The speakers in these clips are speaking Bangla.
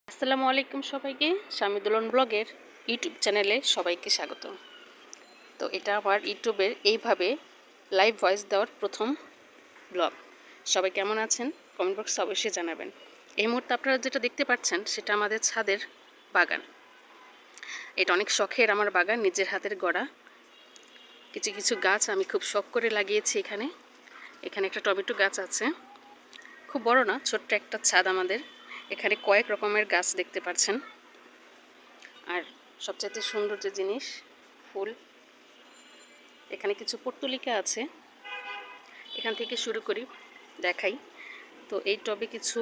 আসসালামু আলাইকুম সবাইকে। শামিদুলন ব্লগের ইউটিউব চ্যানেলে সবাইকে স্বাগত। তো এটা আমার ইউটিউবের এইভাবে লাইভ ভয়েস দেওয়ার প্রথম ব্লগ। সবাই কেমন আছেন কমেন্ট বক্সে অবশ্যই জানাবেন। এই মুহূর্তে আপনারা যেটা দেখতে পাচ্ছেন সেটা আমাদের ছাদের বাগান। এটা অনেক শখের আমার বাগান, নিজের হাতের গড়া। কিছু কিছু গাছ আমি খুব শখ করে লাগিয়েছি এখানে। এখানে একটা টমেটো গাছ আছে, খুব বড় না, ছোট্ট একটা ছাদ আমাদের। এখানে কয়েক রকমের গাছ দেখতে পাচ্ছেন। আর সবচাইতে সুন্দর যে জিনিস, ফুল। এখানে কিছু পর্তুলিকা আছে, এখান থেকে শুরু করি দেখাই। তো এই টবে কিছু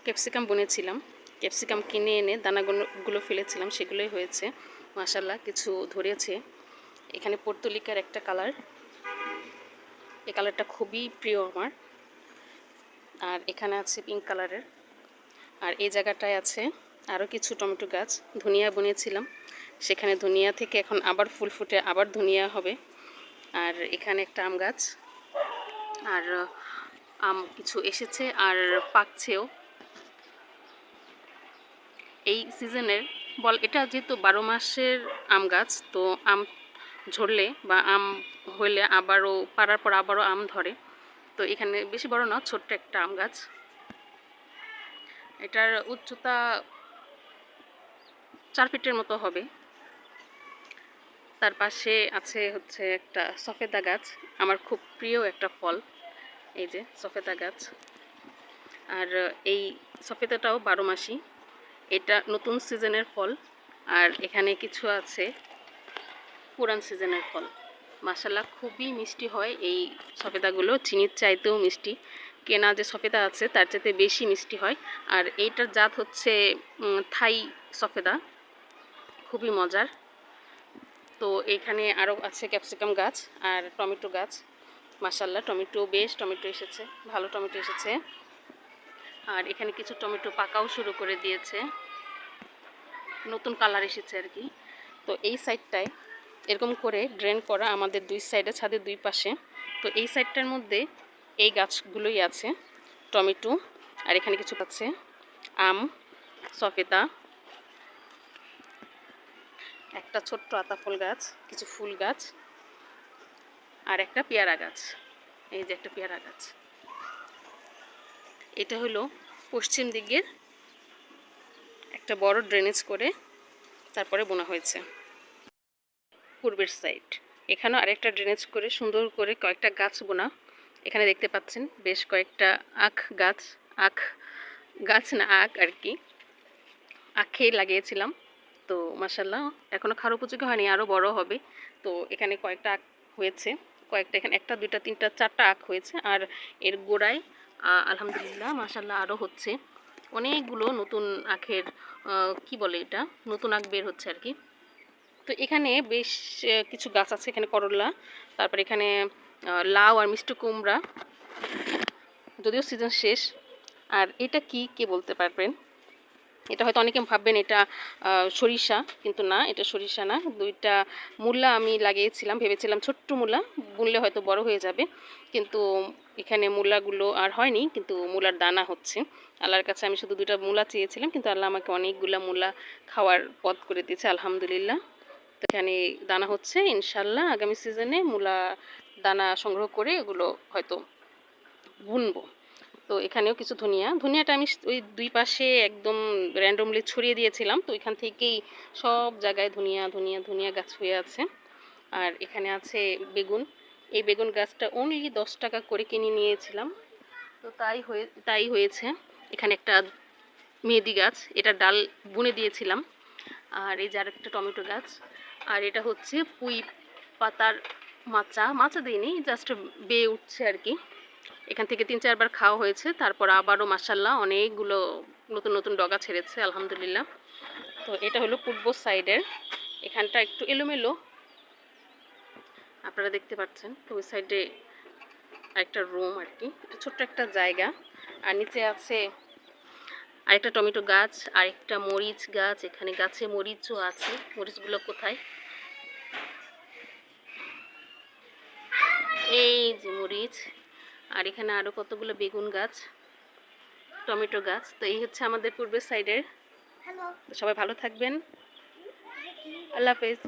ক্যাপসিকাম বুনেছিলাম, ক্যাপসিকাম কিনে এনে দানাগুলো ফেলেছিলাম, সেগুলোই হয়েছে মাশাআল্লাহ, কিছু ধরেছে। এখানে পর্তুলিকার একটা কালার, এই কালারটা খুবই প্রিয় আমার। আর এখানে আছে পিঙ্ক কালারের। আর এই জায়গাটায় আছে আরও কিছু টমেটো গাছ, ধনিয়া বুনেছিলাম, সেখানে ধনিয়া থেকে এখন আবার ফুল ফুটে আবার ধনিয়া হবে। আর এখানে একটা আম গাছ, আর আম কিছু এসেছে আর পাকছেও এই সিজনের। এটা যেহেতু 12 মাসের আম গাছ, তো আম ঝরলে বা আম হইলে আবারও পাড়ার পর আবারও আম ধরে। তো এখানে বেশি বড় না, ছোট্ট একটা আম গাছ। এটার উচ্চতা 4 ফিটের মতো হবে। তার পাশে আছে হচ্ছে একটা সফেদা গাছ, আমার খুব প্রিয় একটা ফল, এই যে সফেদা গাছ। আর এই সফেদাটাও 12 মাসই, এটা নতুন সিজনের ফল। আর এখানে কিছু আছে পুরান সিজনের ফল। মাশাআল্লাহ খুবই মিষ্টি হয় এই সফেদাগুলো, চিনির চাইতেও মিষ্টি। কেনা যে সফেদা আছে তার চাইতে বেশি মিষ্টি হয়। আর এইটার জাত হচ্ছে থাই সফেদা, খুবই মজার। তো এখানে আরও আছে ক্যাপসিকাম গাছ আর টমেটো গাছ। মাশাআল্লাহ টমেটো, বেশ টমেটো এসেছে, ভালো টমেটো এসেছে। আর এখানে কিছু টমেটো পাকাও শুরু করে দিয়েছে, নতুন কালার এসেছে আর কি। তো এই সাইডটায় এরকম করে ড্রেন করা আমাদের দুই সাইডে, ছাদের দুই পাশে। তো এই সাইডটার মধ্যে এই গাছগুলোই আছে, টমেটো। আর এখানে কিছু আছে আম, সফেদা, একটা ছোট্ট আতাফল গাছ, কিছু ফুল গাছ, আর একটা পেয়ারা গাছ। এই যে একটা পেয়ারা গাছ। এটা হলো পশ্চিম দিকের একটা বড় ড্রেনেজ করে তারপরে বোনা হয়েছে। পূর্বের সাইড, এখানেও আরেকটা ড্রেনেজ করে সুন্দর করে কয়েকটা গাছ বোনা। এখানে দেখতে পাচ্ছেন বেশ কয়েকটা আখ গাছ, আখ গাছ না আখ আর কি, আখে লাগিয়েছিলাম। তো মাশাআল্লাহ এখনও খাওয়ার উপযোগী হয়নি, আরও বড় হবে। তো এখানে কয়েকটা আখ হয়েছে, কয়েকটা, এখানে একটা দুইটা তিনটা চারটা আখ হয়েছে। আর এর গোড়ায় আলহামদুলিল্লাহ মাশাআল্লাহ আরও হচ্ছে অনেকগুলো নতুন আখের, কি বলে এটা, নতুন আখ বের হচ্ছে আর কি। তো এখানে বেশ কিছু গাছ আছে, এখানে করলা, তারপর এখানে লাউ আর মিষ্টি কুমড়া, যদিও সিজন শেষ। আর এটা কি, কে বলতে পারবেন? এটা হয়তো অনেকে ভাববেন এটা সরিষা, কিন্তু না, এটা সরিষা না। দুইটা মূলা আমি লাগিয়েছিলাম, ভেবেছিলাম ছোট্ট মূলা বুনলে হয়তো বড় হয়ে যাবে, কিন্তু এখানে মূলাগুলো আর হয়নি, কিন্তু মূলার দানা হচ্ছে। আল্লাহর কাছে আমি শুধু দুইটা মূলা চেয়েছিলাম, কিন্তু আল্লাহ আমাকে অনেকগুলা মূলা খাওয়ার পথ করে দিয়েছে আলহামদুলিল্লাহ। তো এখানে দানা হচ্ছে, ইনশাল্লাহ আগামী সিজনে মূলা দানা সংগ্রহ করে এগুলো হয়তো বুনবো। তো এখানেও কিছু ধনিয়াটা আমি ওই দুই পাশে একদম র্যান্ডমলি ছড়িয়ে দিয়েছিলাম, তো এখান থেকেই সব জায়গায় ধনিয়া ধনিয়া ধনিয়া গাছ হয়ে আছে। আর এখানে আছে বেগুন, এই বেগুন গাছটা অনলি 10 টাকা করে কিনে নিয়েছিলাম, তো তাই হয়েছে। এখানে একটা মেহেদি গাছ, এটা ডাল বুনে দিয়েছিলাম। আর এই যে আরেকটা টমেটো গাছ। আর এটা হচ্ছে পুঁই পাতার মাচা দিইনি, জাস্ট বেয়ে উঠছে আর কি। এখান থেকে 3-4 বার খাওয়া হয়েছে, তারপর আবারও মাশাআল্লাহ অনেকগুলো নতুন নতুন ডগা ছেড়েছে আলহামদুলিল্লাহ। তো এটা হলো পূর্ব সাইডের, এখানটা একটু এলোমেলো আপনারা দেখতে পাচ্ছেন। তো ওই সাইডে আরেকটা রুম আর কি, এটা ছোট্ট একটা জায়গা। আর নিচে আছে আরেকটা টমেটো গাছ, আরেকটা মরিচ গাছ, এখানে গাছে মরিচও আছে। মরিচগুলো কোথায়? এই যে মরিচ। আর এখানে আরও কতগুলো বেগুন গাছ, টমেটো গাছ। তো এই হচ্ছে আমাদের পূর্বের সাইডের তো সবাই ভালো থাকবেন। আল্লাহ হাফেজ।